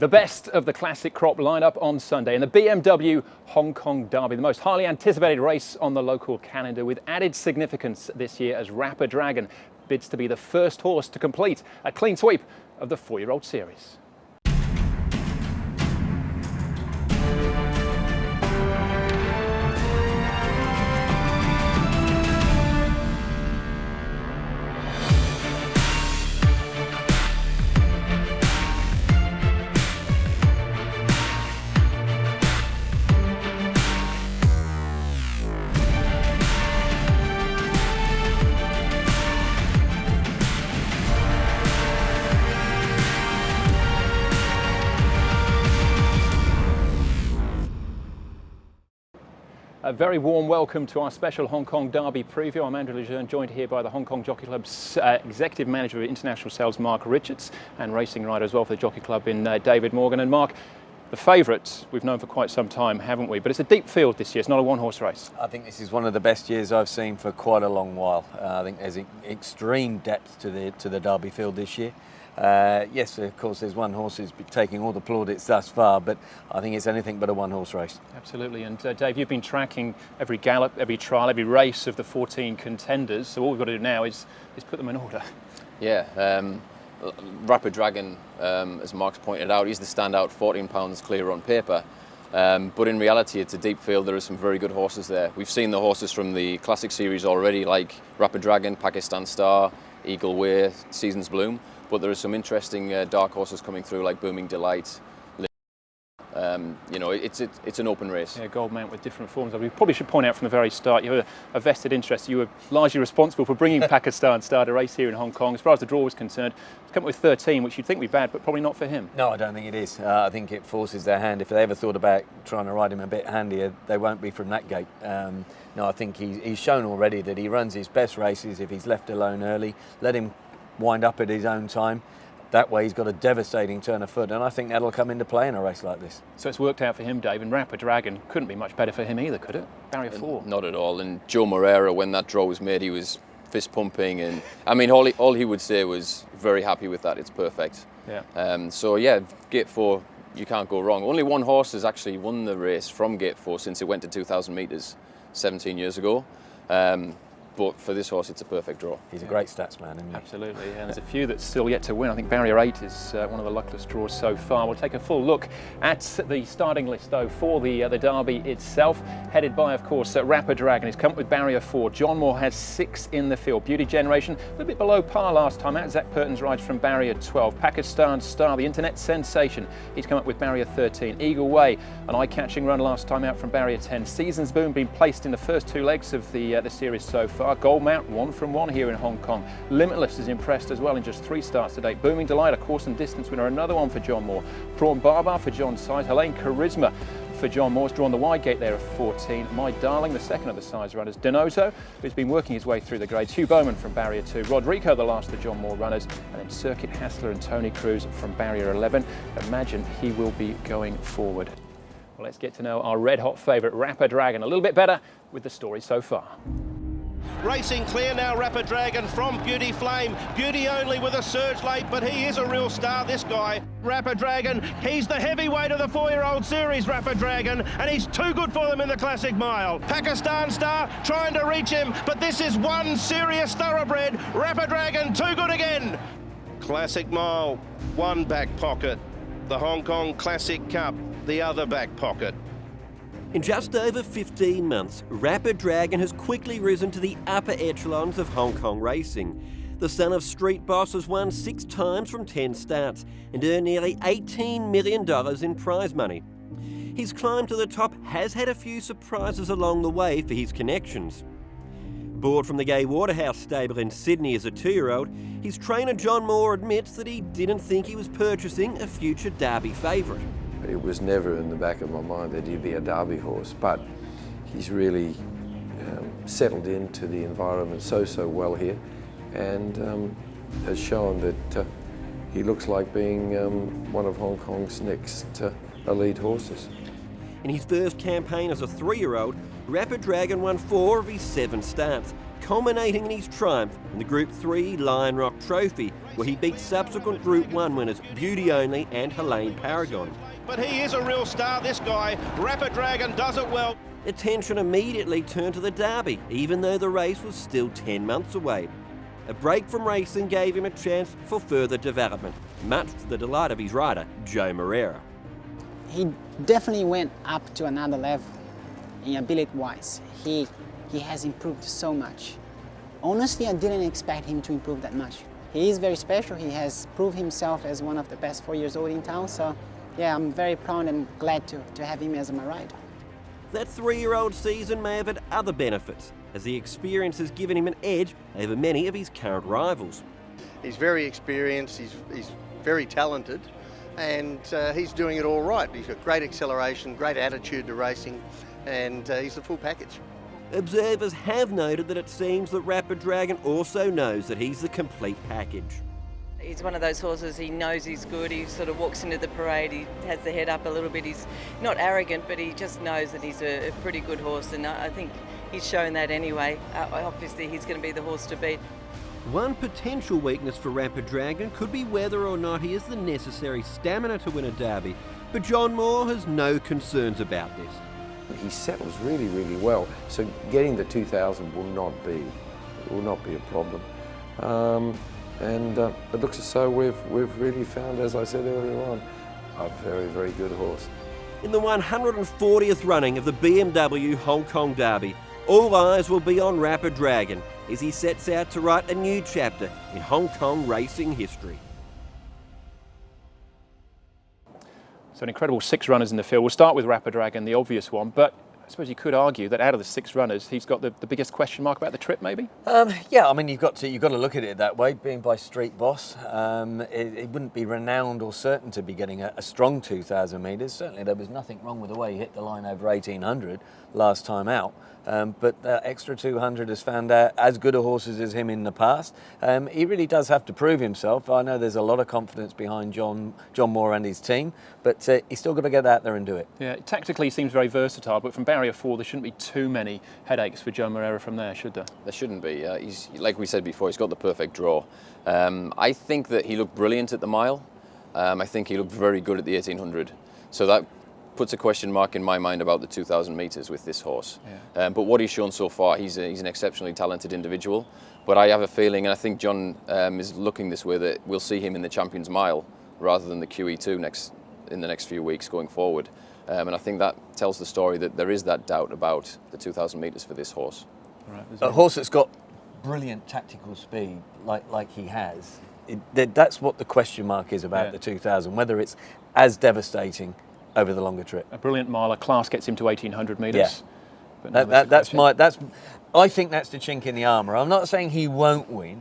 The best of the classic crop lineup on Sunday in the BMW Hong Kong Derby, the most highly anticipated race on the local calendar, with added significance this year as Rapper Dragon bids to be the first horse to complete a clean sweep of the 4-year-old series. A very warm welcome to our special Hong Kong Derby preview. I'm Andrew Le Jeune, joined here by the Hong Kong Jockey Club's Executive Manager of International Sales, Mark Richards, and racing rider as well for the Jockey Club in David Morgan. And Mark, the favourite we've known for quite some time, haven't we? But it's a deep field this year, it's not a one-horse race. I think this is one of the best years I've seen for quite a long while. I think there's extreme depth to the Derby field this year. Yes, of course, there's one horse who's been taking all the plaudits thus far, but I think it's anything but a one-horse race. Absolutely, and Dave, you've been tracking every gallop, every trial, every race of the 14 contenders, so all we've got to do now is put them in order. Yeah, Rapper Dragon, as Mark's pointed out, he's the standout, 14 pounds clear on paper, but in reality it's a deep field. There are some very good horses there. We've seen the horses from the Classic Series already, like Rapper Dragon, Pakistan Star, Eagle Way, Seasons Bloom. But there are some interesting dark horses coming through, like Booming Delight. You know, it's an open race. Yeah, Gold Mount with different forms. We probably should point out from the very start, you have a vested interest. You were largely responsible for bringing Pakistan Star to race here in Hong Kong. As far as the draw was concerned, it's come up with 13, which you'd think would be bad, but probably not for him. No, I don't think it is. I think it forces their hand. If they ever thought about trying to ride him a bit handier, they won't be from that gate. No, I think he's shown already that he runs his best races if he's left alone early. Let him wind up at his own time. That way he's got a devastating turn of foot, and I think that'll come into play in a race like this. So it's worked out for him, Dave, and Rapper Dragon couldn't be much better for him either, could it? Barrier 4. Not at all, and Joe Moreira, when that draw was made, he was fist pumping, and I mean all he would say was very happy with that. It's perfect. Yeah. So yeah, Gate 4, you can't go wrong. Only one horse has actually won the race from Gate 4 since it went to 2,000 metres 17 years ago. But for this horse, it's a perfect draw. He's a great stats man, isn't he? Absolutely, and there's a few that's still yet to win. I think Barrier 8 is one of the luckless draws so far. We'll take a full look at the starting list, though, for the Derby itself. Headed by, of course, Rapper Dragon. He's come up with Barrier 4. John Moore has 6 in the field. Beauty Generation, a little bit below par last time out. Zach Purton's rides from Barrier 12. Pakistan Star, the internet sensation. He's come up with Barrier 13. Eagle Way, an eye-catching run last time out from Barrier 10. Seasons Boom being placed in the first 2 legs of the series so far. Gold Mount, 1 from 1 here in Hong Kong. Limitless is impressed as well in just 3 starts to date. Booming Delight, a course and distance winner, another one for John Moore. Prawn Barbar for John's side. Helene Charisma for John Moore's drawn the wide gate there of 14. My Darling, the second of the size runners. Donoso, who's been working his way through the grades. Hugh Bowman from Barrier 2. Rodrigo, the last of the John Moore runners. And then Circuit Hassler and Tony Cruz from Barrier 11. Imagine he will be going forward. Well, let's get to know our red-hot favourite, Rapper Dragon, a little bit better with the story so far. Racing clear now, Rapper Dragon from Beauty Flame. Beauty only with a surge late, but he is a real star, this guy. Rapper Dragon, he's the heavyweight of the 4-year-old series, Rapper Dragon, and he's too good for them in the Classic Mile. Pakistan Star trying to reach him, but this is one serious thoroughbred. Rapper Dragon, too good again. Classic Mile, one back pocket. The Hong Kong Classic Cup, the other back pocket. In just over 15 months, Rapper Dragon has quickly risen to the upper echelons of Hong Kong racing. The son of street boss has won 6 times from 10 starts and earned nearly $18 million in prize money. His climb to the top has had a few surprises along the way for his connections. Bought from the Gay Waterhouse stable in Sydney as a 2-year-old, his trainer John Moore admits that he didn't think he was purchasing a future Derby favourite. It was never in the back of my mind that he'd be a Derby horse, but he's really settled into the environment so well here, and has shown that he looks like being one of Hong Kong's next elite horses. In his first campaign as a 3-year-old, Rapper Dragon won 4 of his 7 starts, culminating in his triumph in the Group 3 Lion Rock Trophy, where he beat subsequent Group 1 winners Beauty Only and Helene Paragon. But he is a real star, this guy. Rapid Dragon does it well. Attention immediately turned to the Derby, even though the race was still 10 months away. A break from racing gave him a chance for further development, much to the delight of his rider, Joe Moreira. He definitely went up to another level in ability-wise. He has improved so much. Honestly, I didn't expect him to improve that much. He is very special. He has proved himself as one of the best 4 years old in town. So, yeah, I'm very proud and glad to have him as my rider. That 3-year-old season may have had other benefits, as the experience has given him an edge over many of his current rivals. He's very experienced, he's very talented, and he's doing it all right. He's got great acceleration, great attitude to racing, and he's the full package. Observers have noted that it seems that Rapid Dragon also knows that he's the complete package. He's one of those horses, he knows he's good, he sort of walks into the parade, he has the head up a little bit, he's not arrogant, but he just knows that he's a pretty good horse, and I think he's shown that anyway. Obviously he's going to be the horse to beat. One potential weakness for Rapid Dragon could be whether or not he has the necessary stamina to win a derby, but John Moore has no concerns about this. He settles really, really well, so getting the 2000 will not be a problem. And it looks as though we've really found, as I said earlier on, a very, very good horse. In the 140th running of the BMW Hong Kong Derby, all eyes will be on Rapid Dragon as he sets out to write a new chapter in Hong Kong racing history. So an incredible 6 runners in the field. We'll start with Rapid Dragon, the obvious one, but I suppose you could argue that out of the 6 runners, he's got the biggest question mark about the trip, maybe? Yeah, I mean, you've got to look at it that way. Being by Street Boss, it wouldn't be renowned or certain to be getting a strong 2,000 metres. Certainly, there was nothing wrong with the way he hit the line over 1,800 last time out. But that extra 200 has found as good a horses as him in the past. He really does have to prove himself. I know there's a lot of confidence behind John Moore and his team, but he's still got to get out there and do it. Yeah, tactically he seems very versatile, but from barrier 4 there shouldn't be too many headaches for Joe Moreira from there, should there? There shouldn't be. He's, like we said before, he's got the perfect draw. I think that he looked brilliant at the mile. I think he looked very good at the 1,800. So that puts a question mark in my mind about the 2,000 metres with this horse. Yeah. But what he's shown so far, he's an exceptionally talented individual. But I have a feeling, and I think John is looking this way, that we'll see him in the Champions Mile rather than the QE2 in the next few weeks going forward. And I think that tells the story that there is that doubt about the 2,000 metres for this horse. Right, a horse that's got brilliant tactical speed, like he has, that's what the question mark is about the 2,000, whether it's as devastating over the longer trip. A brilliant miler. Class gets him to 1,800 metres. Yeah. I think that's the chink in the armour. I'm not saying he won't win,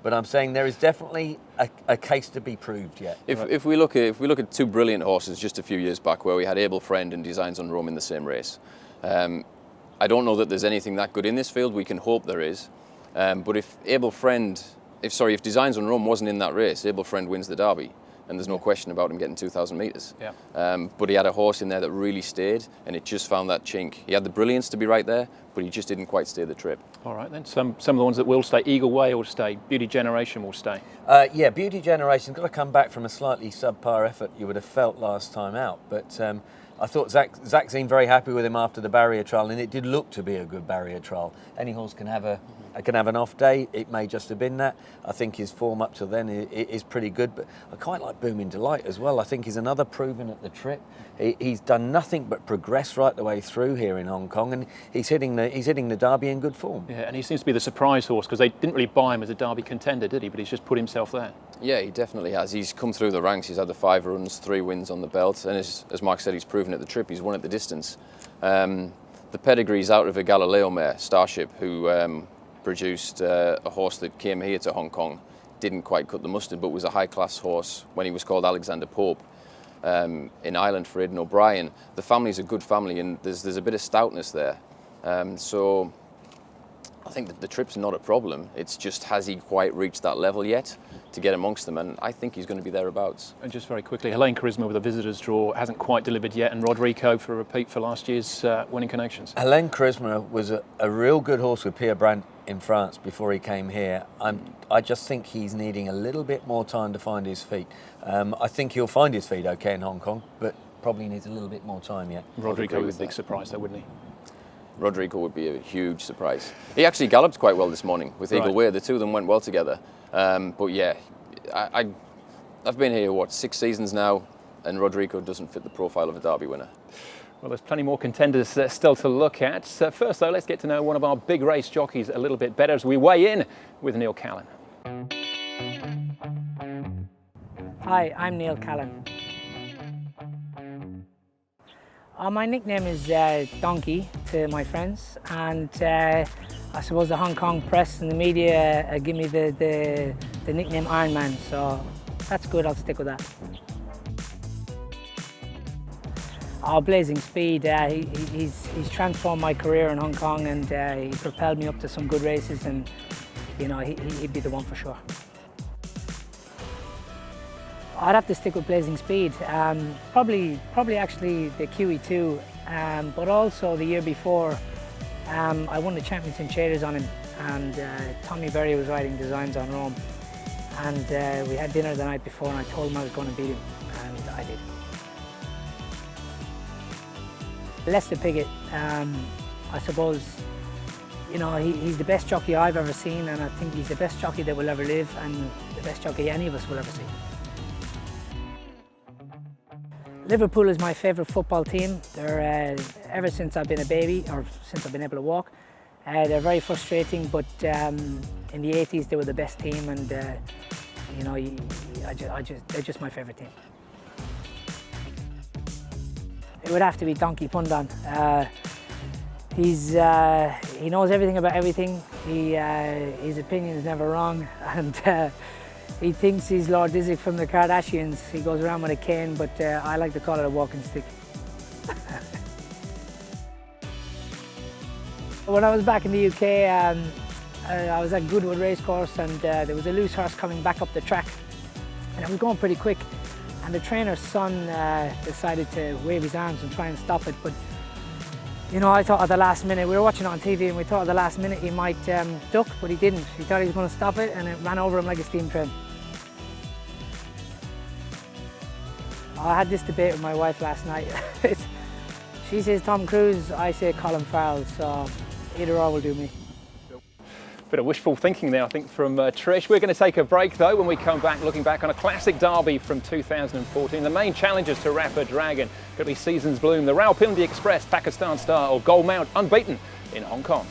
but I'm saying there is definitely a case to be proved yet. If we look at 2 brilliant horses just a few years back, where we had Able Friend and Designs on Rome in the same race, I don't know that there's anything that good in this field. We can hope there is, but if Designs on Rome wasn't in that race, Able Friend wins the Derby. And there's no question about him getting 2,000 metres. Yeah. But he had a horse in there that really stayed, and it just found that chink. He had the brilliance to be right there, but he just didn't quite stay the trip. All right, then. Some of the ones that will stay. Eagle Way will stay. Beauty Generation will stay. Yeah, Beauty Generation's got to come back from a slightly subpar effort you would have felt last time out. But I thought Zach seemed very happy with him after the barrier trial, and it did look to be a good barrier trial. Any horse can have an off day. It may just have been that. I think his form up to then is pretty good, but I quite like Booming Delight as well. I think he's another proven at the trip. He's done nothing but progress right the way through here in Hong Kong, and he's hitting the Derby in good form. Yeah, and he seems to be the surprise horse, because they didn't really buy him as a Derby contender, did he? But he's just put himself there. Yeah, he definitely has. He's come through the ranks. He's had the 5 runs, 3 wins on the belt, and as Mark said, he's proven at the trip. He's won at the distance. The pedigree's out of a Galileo mare, Starship, who produced a horse that came here to Hong Kong, didn't quite cut the mustard, but was a high-class horse when he was called Alexander Pope in Ireland for Aidan O'Brien. The family's a good family, and there's a bit of stoutness there. So I think that the trip's not a problem. It's just, has he quite reached that level yet to get amongst them? And I think he's going to be thereabouts. And just very quickly, Helene Charisma with a visitors draw hasn't quite delivered yet, and Rodrigo for a repeat for last year's winning connections. Helene Charisma was a real good horse with Pierre Brandt in France before he came here. I just think he's needing a little bit more time to find his feet. I think he'll find his feet okay in Hong Kong, but probably needs a little bit more time yet. Rodrigo was a big surprise though, wouldn't he? Rodrigo would be a huge surprise. He actually galloped quite well this morning with Eagle Weir. The two of them went well together. But yeah, I've been here, 6 seasons now, and Rodrigo doesn't fit the profile of a Derby winner. Well, there's plenty more contenders still to look at. First though, let's get to know one of our big race jockeys a little bit better as we weigh in with Neil Callan. Hi, I'm Neil Callan. My nickname is Donkey to my friends, and I suppose the Hong Kong press and the media give me the nickname Iron Man, so that's good, I'll stick with that. Blazing Speed, he's transformed my career in Hong Kong, and he propelled me up to some good races, and you know, he'd be the one for sure. I'd have to stick with Blazing Speed. Probably actually the QE2, but also the year before, I won the Champions in Shaders on him, and Tommy Berry was riding Designs on Rome, and we had dinner the night before, and I told him I was going to beat him, and I did. Lester Piggott, I suppose, you know, he's the best jockey I've ever seen, and I think he's the best jockey that will ever live, and the best jockey any of us will ever see. Liverpool is my favourite football team. They're, ever since I've been a baby, or since I've been able to walk, they're very frustrating, but in the 80s they were the best team, and you know, they're just my favourite team. It would have to be Donkey Pundan. He knows everything about everything. His opinion is never wrong, and he thinks he's Lord Dissect from the Kardashians. He goes around with a cane, but I like to call it a walking stick. When I was back in the UK, I was at Goodwood Racecourse, and there was a loose horse coming back up the track, and it was going pretty quick, and the trainer's son decided to wave his arms and try and stop it, but you know, I thought at the last minute, we were watching it on TV, and we thought at the last minute he might duck, but he didn't. He thought he was going to stop it, and it ran over him like a steam train. I had this debate with my wife last night. She says Tom Cruise, I say Colin Farrell, so either or will do me. Bit of wishful thinking there, I think, from Trish. We're going to take a break, though, when we come back, looking back on a classic derby from 2014. The main challengers to Rapid Dragon could be Seasons Bloom, the Rawalpindi Express, Pakistan Star, or Gold Mount, unbeaten in Hong Kong.